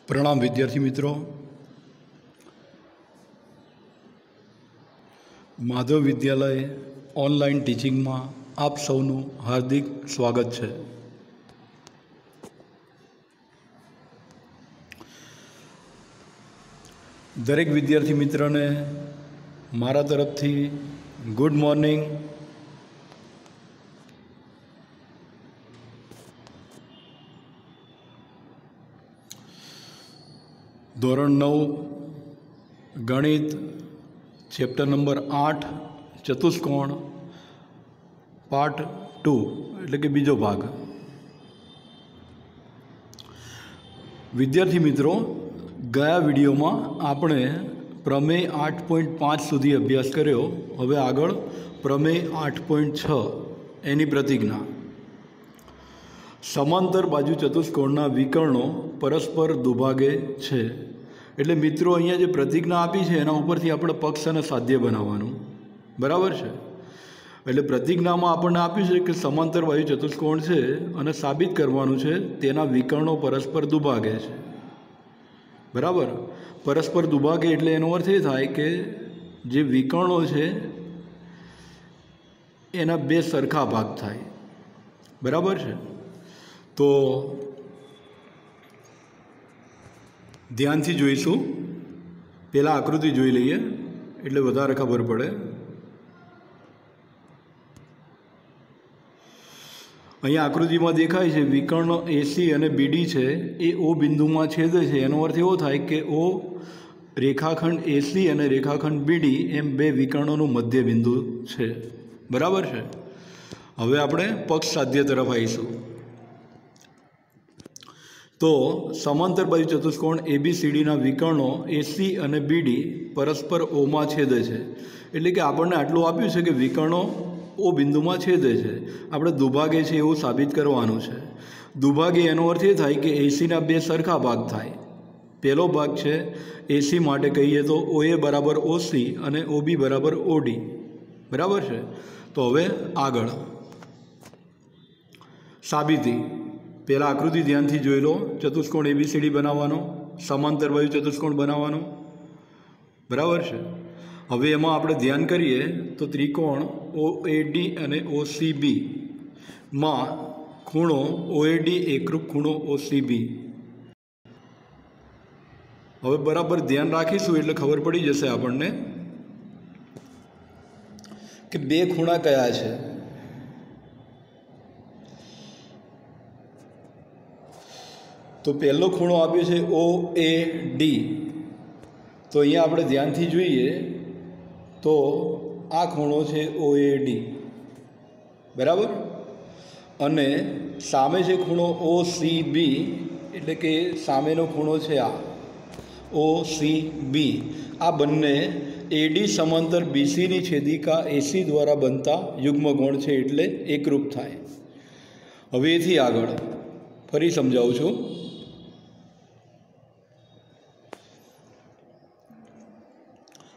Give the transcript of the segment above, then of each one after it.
प्रणाम विद्यार्थी मित्रों। माधव विद्यालय ऑनलाइन टीचिंग में आप सौનું हार्दिक स्वागत है। दरेक विद्यार्थी मित्र ने मारा तरफथी गुड मॉर्निंग। धोरण 9 गणित चैप्टर नंबर 8 चतुष्कोण पार्ट 2 એટલે કે બીજો ભાગ। વિદ્યાર્થી મિત્રો, ગયા વિડીયોમાં આપણે પ્રમેય 8.5 સુધી અભ્યાસ કર્યો। હવે આગળ પ્રમેય 8.6 એની પ્રતિજ્ઞા। समांतर बाजू चतुष्कोणना विकर्णों परस्पर दुभागे छे। एटले मित्रों अहींया जे प्रतिज्ञा आपी छे एना उपरथी आपणे पक्ष अने साध्य बनाववानुं, बराबर छे। एटले प्रतिज्ञामां आपणे आप्युं छे के समांतर बाजू चतुष्कोण छे अने साबित करवानुं छे तेना विकर्णों परस्पर दुभागे छे, बराबर। परस्पर दुभागे एटले एनो अर्थ ए थाय के जे विकर्णों छे एना बे सरखा भाग थाय, बराबर छे। तो ध्यान थी जोईशू। पहला आकृति जोई लीए एटले वधारे खबर पड़े। अहींया आकृति में देखाय छे विकर्ण एसी अने बीडी छे ए ओ बिंदु में छेदे छे। एनो अर्थ एवो थाय के ओ रेखाखंड एसी अने रेखाखंड बीडी एम बे विकर्णोनुं मध्य बिंदु छे, बराबर छे। हवे आपणे पक्ष साध्य तरफ आवीशुं। तो समांतर बाजू चतुष्कोण एबीसीडी विकर्णों एसी और बीडी परस्पर ओ में छेदे छे। एटले के आपणे आटલું आप्युं छे के विकर्णों ओ बिंदु में छेदे छे। आपणे दुभागे छे एवुं साबित करवानुं छे। दुभागे एनो अर्थ ए थाय के एसी ना बे सरखा भाग थाय। पहलो भाग छे एसी माटे कहीए तो ओए बराबर ओसी अने ओबी बराबर ओडी, बराबर छे। तो हवे आगळ साबिती। पहला आकृति ध्यान थी जोई लो। चतुष्कोण एबीसीडी बनाववानो, समांतर बाजू चतुष्कोण बनाववानो, बराबर है। हवे एमां आपणे ध्यान करिए तो त्रिकोण ओएडी अने ओसीबी मां खूणो ओएडी एकरूप खूणो ओसीबी। हवे बराबर ध्यान राखीशुं एटले खबर पड़ी जशे आपणने के बे खूणा कया छे। तो पहलो खूणो आप्यो छे ओ ए डी। तो अहींया आपणे ध्यानथी जोईए तो आ खूणो छे ओ ए डी, बराबर। अने सामे छे खूणो ओ सी बी एटले के सामेनो खूणो छे आ ओ सी बी। आ बंने एडी समांतर बीसी नी छेदिका एसी द्वारा बनता युग्मकोण छे एटले एकरूप थाय। हवे एथी आगळ फरी समजावुं छुं।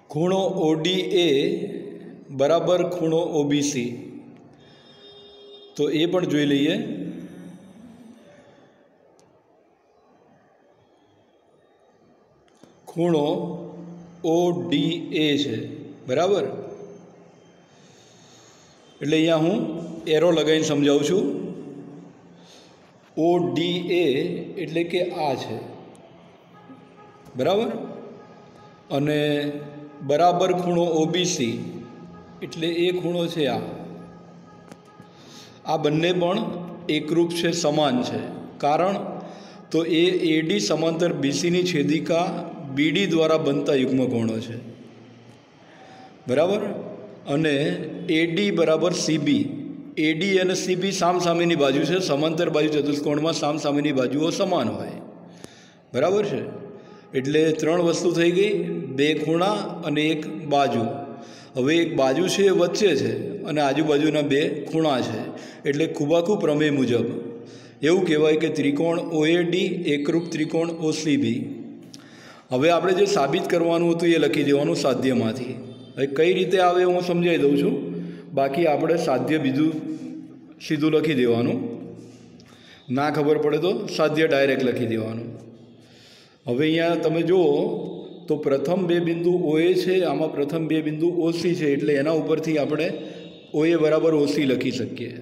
खूणो ओडी ए बराबर खूणो ओबीसी। तो ए पण जोई लईए। खूणो ओडी ए छे, बराबर। एटले अहींया हूँ एरो लगाईने समजावुं छुं। ओडी ए एटले के आ छे, बराबर। अने बराबर खूणो ओबीसी एटले ए खूणो छे आ बंने पण एकरूप छे, समान छे। कारण तो ए एडी समांतर बीसी नी छेदिका बीडी द्वारा बनता युग्मकोणो छे, बराबर। अने एडी बराबर सीबी। एडी अने सीबी सामसामेनी बाजू छे। समांतर बाजू चतुष्कोण में सामसामेनी बाजुओ समान होय, बराबर छे। एटले त्रण वस्तु थई गई, बे खूणा अने एक बाजू। हवे एक बाजू छे वच्चे छे अने आजुबाजुना बे खूणा छे। एटले खूबाखू प्रमेय मुजब एवुं कहेवाय के त्रिकोण ओएडी एकरूप त्रिकोण ओसीबी। हवे आपणे जे साबित करवानुं हतुं ए लखी देवानुं साध्यमांथी। हवे कई रीते आवे हुं समजावी दઉં છું। बाकी आपणे साध्य बीजुं सीधुं लखी देवानुं। ना खबर पड़े तो साध्य डायरेक्ट लखी देवानुं। હવે અહીંયા તમે જુઓ તો પ્રથમ બે બિંદુ OA છે, આમાં પ્રથમ બે બિંદુ OC છે, એટલે એના ઉપરથી આપણે OA બરાબર OC લખી શકીએ.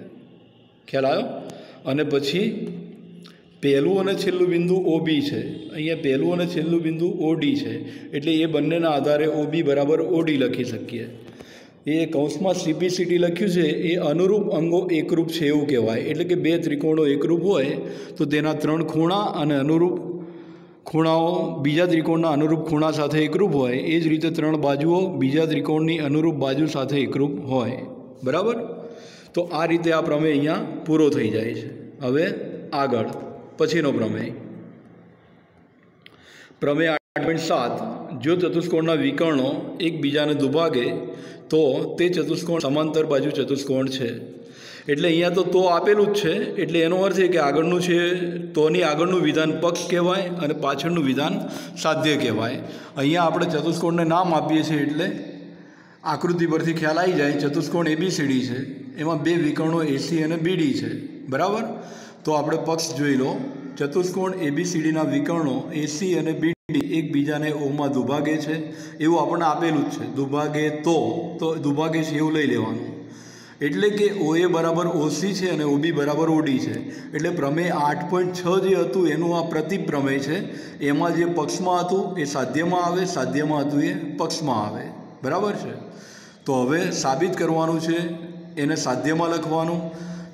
ખ્યાલ આવ્યો? અને પછી પહેલું અને છેલ્લું બિંદુ OB છે, અહીંયા પહેલું અને છેલ્લું બિંદુ OD છે, એટલે એ બંનેના આધારે OB બરાબર OD લખી શકીએ. એ કૌંસમાં CPCD લખ્યું છે એ અનુરૂપ અંગો એકરૂપ છે એવું કહેવાય. એટલે કે બે ત્રિકોણો એકરૂપ હોય તો તેના ત્રણ ખૂણા અને અનુરૂપ ખૂણાઓ બીજા ત્રિકોણના અનુરૂપ ખૂણા સાથે એકરૂપ હોય. એ જ રીતે ત્રણ બાજુઓ બીજા ત્રિકોણની અનુરૂપ બાજુ સાથે એકરૂપ હોય. બરાબર? તો આ રીતે આ પ્રમેય અહીંયા પૂરો થઈ જાય છે. હવે આગળ પછીનો પ્રમેય, પ્રમેય 8.7. જો ચતુષ્કોણના વિકર્ણો એકબીજાને દુભાગે તો તે ચતુષ્કોણ સમાંતર બાજુ ચતુષ્કોણ છે. એટલે અહીંયા તો આપેલું જ છે, એટલે એનો અર્થ એ કે આગળનું છે તોની આગળનું વિધાન પક્ષ કહેવાય અને પાછળનું વિધાન સાધ્ય કહેવાય. અહીંયા આપણે ચતુષ્કોણને નામ આપીએ છીએ એટલે આકૃતિ પરથી ખ્યાલ આવી જાય. ચતુષ્કોણ ABCD છે, એમાં બે વિકર્ણો AC અને BD છે. બરાબર? તો આપણે પક્ષ જોઈ લો. ચતુષ્કોણ ABCDના વિકર્ણો AC અને BD એકબીજાને ઓમાં દુભાગે છે એવું આપણને આપેલું જ છે. દુભાગે તો દુભાગે છે એવું લઈ લેવાનું. એટલે કે OA બરાબર OC છે અને OB બરાબર OD છે. એટલે પ્રમેય 8.6 જે હતું એનું આ પ્રતિપ પ્રમેય છે. એમાં જે પક્ષમાં હતું એ સાધ્યમાં આવે, સાધ્યમાં હતું એ પક્ષમાં આવે. બરાબર છે? તો હવે સાબિત કરવાનું છે, એને સાધ્યમાં લખવાનું.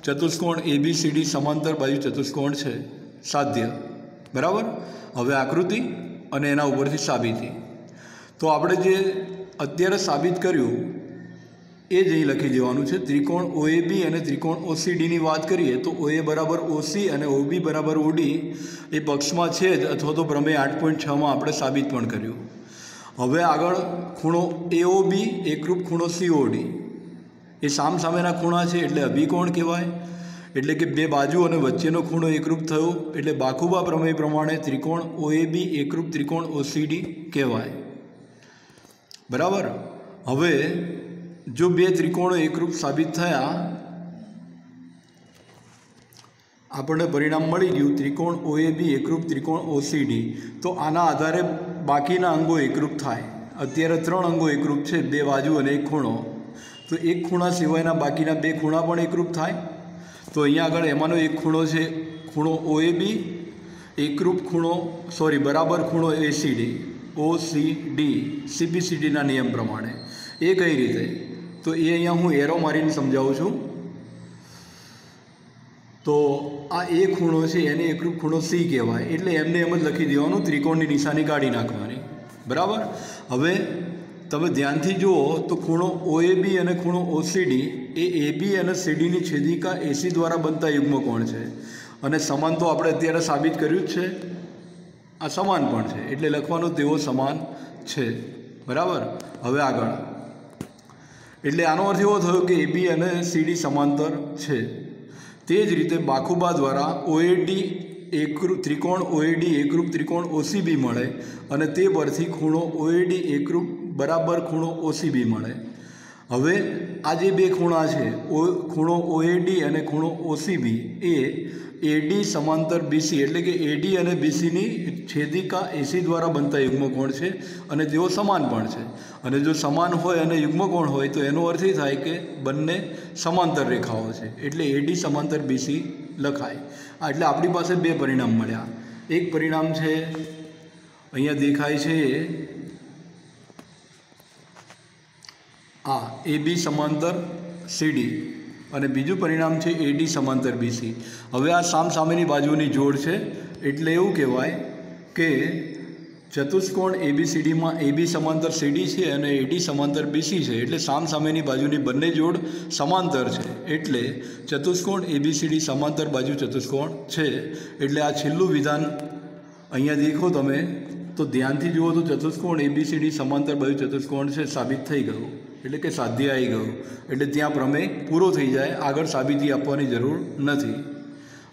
ચતુષ્કોણ ABCD સમાંતર બાજુ ચતુષ્કોણ છે, સાધ્ય. બરાબર? હવે આકૃતિ અને એના ઉપરથી સાબિતી. તો આપણે જે અત્યારે સાબિત કર્યું એ જ અહીં લખી દેવાનું છે. ત્રિકોણ OAB અને ત્રિકોણ OCDની વાત કરીએ તો OA બરાબર OC અને OB બરાબર OD એ પક્ષમાં છે જ, અથવા તો પ્રમેય 8.6માં આપણે સાબિત પણ કર્યું. હવે આગળ ખૂણો AOB એકરૂપ ખૂણો COD એ સામસામેના ખૂણા છે એટલે અભિકોણ કહેવાય. એટલે કે બે બાજુ અને વચ્ચેનો ખૂણો એકરૂપ થયો એટલે બાખુબા પ્રમેય પ્રમાણે ત્રિકોણ OAB એકરૂપ ત્રિકોણ OCD કહેવાય. બરાબર? હવે જો બે ત્રિકોણો એકરૂપ સાબિત થયા, આપણને પરિણામ મળી ગયું ત્રિકોણ OAB એકરૂપ ત્રિકોણ OCD, તો આના આધારે બાકીના અંગો એકરૂપ થાય. અત્યારે ત્રણ અંગો એકરૂપ છે, બે બાજુ અને એક ખૂણો. તો એક ખૂણા સિવાયના બાકીના બે ખૂણા પણ એકરૂપ થાય. તો અહીંયા આગળ એમાંનો એક ખૂણો છે ખૂણો OAB એકરૂપ ખૂણો બરાબર ખૂણો ACD OCD CPCDના નિયમ પ્રમાણે. એ કઈ રીતે? તો એ અહીંયા હું એરો મારીને સમજાવું છું. તો આ એ ખૂણો છે એને એકરૂપ ખૂણો C કહેવાય. એટલે એમને એમ જ લખી દેવાનું, ત્રિકોણની નિશાની કાઢી નાખવાની. બરાબર? હવે તમે ધ્યાનથી જુઓ તો ખૂણો OAB અને ખૂણો OCD એ AB અને CDની છેદિકા AC દ્વારા બનતા યુગ્મકોણ છે. અને સમાન તો આપણે અત્યારે સાબિત કર્યું જ છે, આ સમાન પણ છે એટલે લખવાનું તેઓ સમાન છે. બરાબર? હવે આગળ એટલે આનો અર્થ એવો થયો કે AB અને CD સમાંતર છે. તે જ રીતે બાખુબા દ્વારા OAD એકરૂપ ત્રિકોણ OAD એકરૂપ ત્રિકોણ OCB મળે અને તે પરથી ખૂણો OAD એકરૂપ બરાબર ખૂણો OCB મળે. હવે આ જે બે ખૂણા છે ખૂણો OAD અને ખૂણો OCB એ AD સમાંતર BC એટલે કે AD અને BCની છેદિકા AC દ્વારા બનતા યુગ્મકોણ છે અને તેઓ સમાન પણ છે. અને જો સમાન હોય અને યુગ્મકોણ હોય તો એનો અર્થ એ થાય કે બંને સમાંતર રેખાઓ છે, એટલે AD સમાંતર BC લખાય. એટલે આપણી પાસે બે પરિણામ મળ્યા. એક પરિણામ છે અહીંયા દેખાય છે આ AB સમાંતર CD અને બીજું પરિણામ છે AD સમાંતર BC. હવે આ સામસામેની બાજુની જોડ છે એટલે એવું કહેવાય કે ચતુષ્કોણ ABCDમાં AB સમાંતર CD છે અને AD સમાંતર BC છે. એટલે સામસામેની બાજુની બંને જોડ સમાંતર છે એટલે ચતુષ્કોણ ABCD સમાંતર બાજુ ચતુષ્કોણ છે. એટલે આ છેલ્લું વિધાન અહીંયા દેખો તમે તો ધ્યાનથી જુઓ તો ચતુષ્કોણ ABCD સમાંતર બાજુ ચતુષ્કોણ છે સાબિત થઈ ગયું, એટલે કે સાધ્ય આવી ગયું. એટલે ત્યાં પ્રમેય પૂરો થઈ જાય, આગળ સાબિતી આપવાની જરૂર નથી.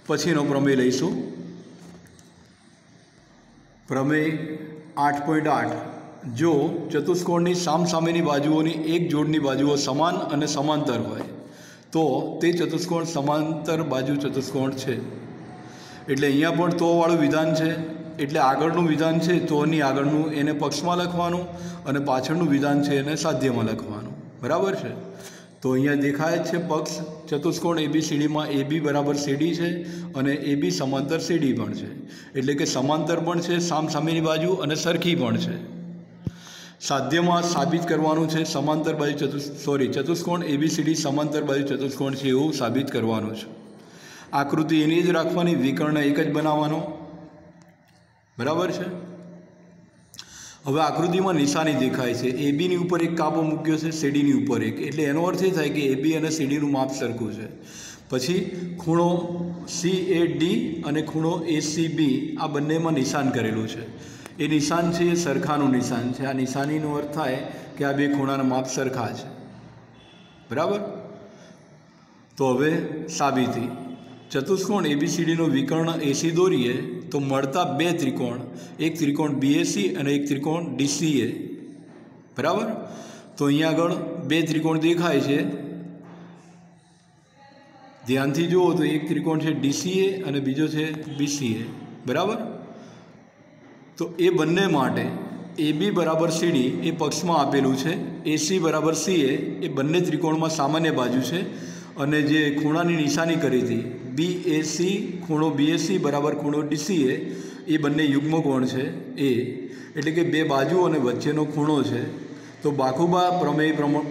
પછીનો પ્રમેય લઈશું, પ્રમેય 8.8. જો ચતુષ્કોણની સામસામેની બાજુઓની એક જોડની બાજુઓ સમાન અને સમાંતર હોય તો તે ચતુષ્કોણ સમાંતર બાજુ ચતુષ્કોણ છે. એટલે અહીંયા પણ તો વાળું વિધાન છે એટલે આગળનું વિધાન છે તો એની આગળનું એને પક્ષમાં લખવાનું અને પાછળનું વિધાન છે એને સાધ્યમાં લખવાનું, બરાબર છે। તો અહીંયા દેખાય છે પક્ષ ચતુષ્કોણ ABCDમાં AB બરાબર CD છે અને AB સમાંતર CD પણ છે, એટલે કે સમાંતર પણ છે સામસામેની બાજુ અને સરખી પણ છે। સાધ્યમાં સાબિત કરવાનું છે સમાંતર બાજુ ચતુષ્કોણ ABCD સમાંતર બાજુ ચતુષ્કોણ છે એવું સાબિત કરવાનું છે। આકૃતિ એની જ રાખવાની, વિકર્ણ એક જ બનાવવાનો, બરાબર છે। હવે આકૃતિમાં નિશાની દેખાય છે, એબીની ઉપર એક કાપો મૂક્યો છે, સીડીની ઉપર એક, એટલે એનો અર્થ એ થાય કે એબી અને સીડીનું માપ સરખું છે। પછી ખૂણો CAD અને ખૂણો ACB આ બંનેમાં નિશાન કરેલું છે, એ નિશાન છે એ સરખાનું નિશાન છે। આ નિશાનીનો અર્થ થાય કે આ બે ખૂણાના માપ સરખા છે, બરાબર। તો હવે સાબિતી, ચતુષ્કોણ ABCDનો વિકર્ણ AC દોરીએ તો મળતા બે ત્રિકોણ, એક ત્રિકોણ BAC અને એક ત્રિકોણ DCA, બરાબર। તો અહીંયા આગળ બે ત્રિકોણ દેખાય છે, ધ્યાનથી જુઓ તો એક ત્રિકોણ છે DCA અને બીજો છે BCA, બરાબર। તો એ બંને માટે AB બરાબર CD એ પક્ષમાં આપેલું છે, AC બરાબર CA એ બંને ત્રિકોણમાં સામાન્ય બાજુ છે, અને જે ખૂણાની નિશાની કરી હતી BAC ખૂણો BAC બરાબર ખૂણો DCA એ બંને યુગ્મ કોણ છે એ, એટલે કે બે બાજુ અને વચ્ચેનો ખૂણો છે। તો બાખુબા પ્રમેય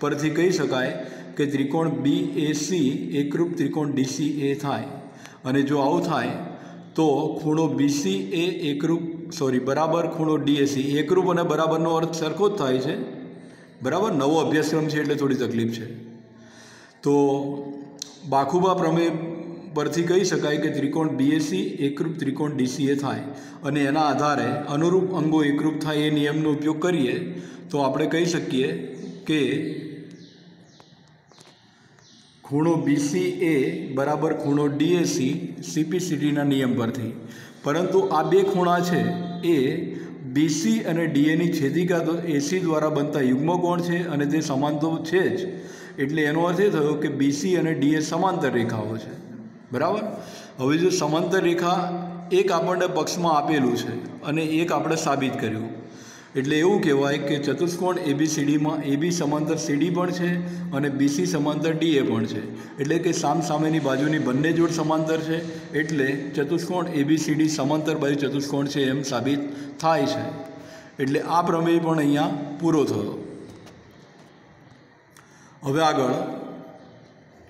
પરથી કહી શકાય કે ત્રિકોણ BAC એકરૂપ ત્રિકોણ DCA થાય, અને જો આવું થાય તો ખૂણો BCA બરાબર ખૂણો DAC, એકરૂપ અને બરાબરનો અર્થ સરખો જ થાય છે, બરાબર। નવો અભ્યાસક્રમ છે એટલે થોડી તકલીફ છે। તો બાખુબા પ્રમેય પરથી કહી શકાય કે ત્રિકોણ BAC એકરૂપ ત્રિકોણ DCA થાય, અને એના આધારે અનુરૂપ અંગો એકરૂપ થાય એ નિયમનો ઉપયોગ કરીએ તો આપણે કહી શકીએ કે ખૂણો BCA બરાબર ખૂણો DAC CPCDના નિયમ પરથી। પરંતુ આ બે ખૂણા છે એ BC અને DAની છેદિકા AC દ્વારા બનતા યુગ્મ કોણ છે, અને તે સમાન તો છે જ, એટલે એનો અર્થ એ થયો કે BC અને DA સમાંતર રેખાઓ છે, બરાબર। હવે જો સમાંતર રેખા એક આપણને પક્ષમાં આપેલું છે અને એક આપણે સાબિત કર્યું, એટલે એવું કહેવાય કે ચતુષ્કોણ ABCDમાં AB સમાંતર CD પણ છે અને BC સમાંતર DA પણ છે, એટલે કે સામસામેની બાજુની બંને જોડ સમાંતર છે, એટલે ચતુષ્કોણ ABCD સમાંતર બાજુ ચતુષ્કોણ છે એમ સાબિત થાય છે। એટલે આ પ્રમેય પણ અહીંયા પૂરો થયો। હવે આગળ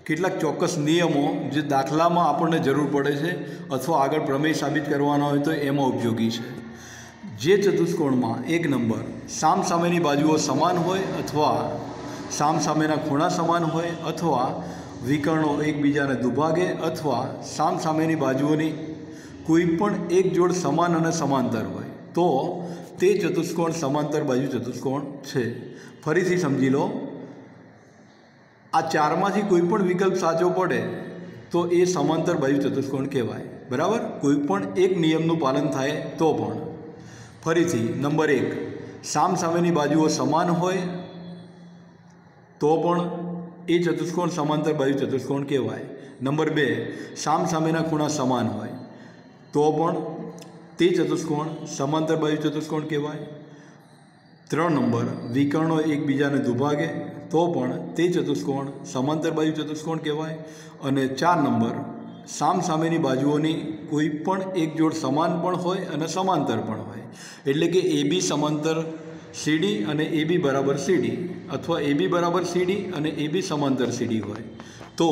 કેટલાક ચોક્કસ નિયમો જે દાખલામાં આપણને જરૂર પડે છે અથવા આગળ પ્રમેય સાબિત કરવાના હોય તો એમાં ઉપયોગી છે। જે ચતુષ્કોણમાં એક નંબર સામસામેની બાજુઓ સમાન હોય અથવા સામસામેના ખૂણા સમાન હોય અથવા વિકર્ણો એકબીજાને દુભાગે અથવા સામસામેની બાજુઓની કોઈ પણ એક જોડ સમાન અને સમાંતર હોય તો તે ચતુષ્કોણ સમાંતર બાજુ ચતુષ્કોણ છે। ફરીથી સમજી લો, આ ચારમાંથી કોઈ પણ વિકલ્પ સાચો પડે તો એ સમાંતર બાજુ ચતુષ્કોણ કહેવાય, બરાબર। કોઈ પણ એક નિયમનું પાલન થાય તો પણ। ફરીથી નંબર 1, સામસામેની બાજુઓ સમાન હોય તો પણ એ ચતુષ્કોણ સમાંતર બાજુ ચતુષ્કોણ કહેવાય। નંબર 2, સામસામેના ખૂણા સમાન હોય તો પણ તે ચતુષ્કોણ સમાંતર બાજુ ચતુષ્કોણ કહેવાય। 3 નંબર, વિકર્ણો એકબીજાને દુભાગે તો પણ તે ચતુષ્કોણ સમાંતર બાજુ ચતુષ્કોણ કહેવાય। અને 4 નંબર, સામસામેની બાજુઓની કોઈ પણ એક જોડ સમાન પણ હોય અને સમાંતર પણ હોય, એટલે કે AB સમાંતર CD અને AB બરાબર CD અથવા AB બરાબર CD અને AB સમાંતર CD હોય તો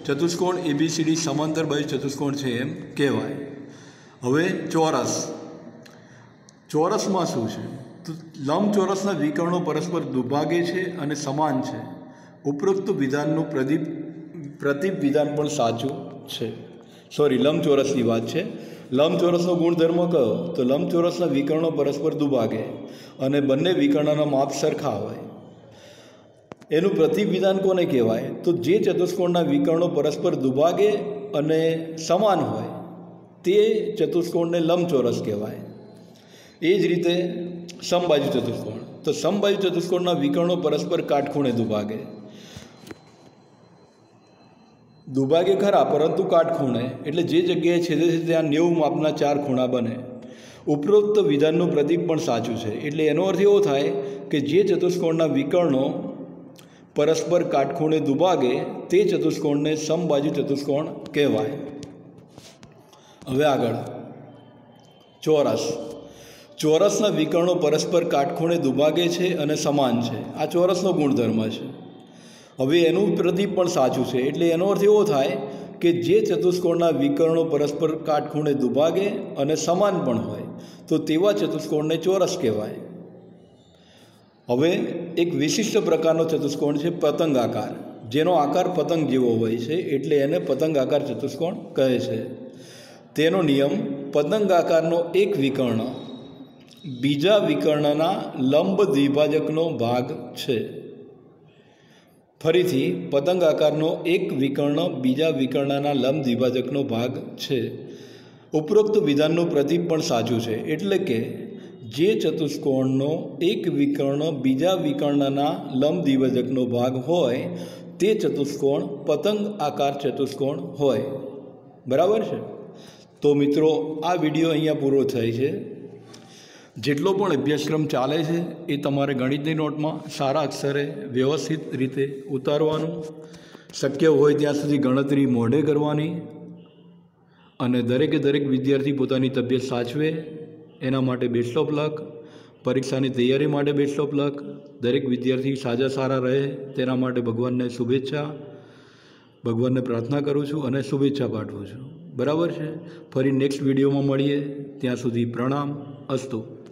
ચતુષ્કોણ ABCD સમાંતર બાજુ ચતુષ્કોણ છે એમ કહેવાય। હવે ચોરસમાં શું છે? તો લંબચોરસના વિકર્ણો પરસ્પર દુભાગે છે અને સમાન છે। ઉપરોક્ત વિધાનનું પ્રતિપ વિધાન પણ સાચું છે। લંબચોરસની વાત છે। લંબચોરસનો ગુણધર્મ કયો? તો લંબચોરસના વિકર્ણો પરસ્પર દુભાગે અને બંને વિકર્ણના માપ સરખા હોય। એનું પ્રતિપ વિધાન કોને કહેવાય? તો જે ચતુષ્કોણના વિકર્ણો પરસ્પર દુભાગે અને સમાન હોય તે ચતુષ્કોણને લંબચોરસ કહેવાય। એ જ રીતે સમબાજુ ચતુષ્કોણ, તો સમબાજુ ચતુષ્કોણના વિકર્ણો પરસ્પર કાટખૂણે દુભાગે। દુભાગે ખરા પરંતુ કાટખૂણે, એટલે જે જગ્યાએ છેદે છે ત્યાં 90 માપના 4 ખૂણા બને. ઉપરોક્ત વિધાનનું પ્રતીક પણ સાચું છે. એટલે એનો અર્થ એવો થાય કે જે ચતુષ્કોણના વિકર્ણો પરસ્પર કાટખૂણે દુભાગે તે ચતુષ્કોણને સમબાજુ ચતુષ્કોણ કહેવાય. હવે આગળ ચોરસ. ચોરસના વિકર્ણો પરસ્પર કાટખૂણે દુભાગે છે અને સમાન છે. આ ચોરસનો ગુણધર્મ છે. હવે એનું પ્રતીક પણ સાચું છે. એટલે એનો અર્થ એવો થાય કે જે ચતુષ્કોણના વિકર્ણો પરસ્પર કાટખૂણે દુભાગે અને સમાન પણ હોય તો તેવા ચતુષ્કોણને ચોરસ કહેવાય. હવે એક વિશિષ્ટ પ્રકારનો ચતુષ્કોણ છે પતંગાકાર, જેનો આકાર પતંગ જેવો હોય છે, એટલે એને પતંગાકાર ચતુષ્કોણ કહે છે. તેનો નિયમ પતંગાકારનો એક વિકર્ણ બીજા વિકર્ણના લંબ દ્વિભાજકનો ભાગ છે. ફરીથી, પતંગાકારનો એક વિકર્ણ બીજા વિકર્ણના લંબ દ્વિભાજકનો ભાગ છે. ઉપરોક્ત વિધાનનું પ્રતીક પણ સાચું છે. એટલે કે જે ચતુષ્કોણનો એક વિકર્ણ બીજા વિકર્ણના લંબ દ્વિભાજકનો ભાગ હોય તે ચતુષ્કોણ પતંગ આકાર ચતુષ્કોણ હોય. બરાબર છે? તો મિત્રો, આ વિડીયો અહીંયા પૂરો થાય છે. જેટલો પણ અભ્યાસક્રમ ચાલે છે એ તમારે ગણિતની નોટમાં સારા અક્ષરે વ્યવસ્થિત રીતે ઉતારવાનું, શક્ય હોય ત્યાં સુધી ગણતરી મોઢે કરવાની, અને દરેકે દરેક વિદ્યાર્થી પોતાની તબિયત સાચવે એના માટે બેસ્ટ ઓફ લક. પરીક્ષાની તૈયારી માટે બેસ્ટ ઓફ લક. દરેક વિદ્યાર્થી સાજા સારા રહે તેના માટે ભગવાનને શુભેચ્છા, ભગવાનને પ્રાર્થના કરું છું અને શુભેચ્છા પાઠવું છું. બરાબર છે? ફરી નેક્સ્ટ વિડીયોમાં મળીએ. ત્યાં સુધી પ્રણામ. અસ્તુ.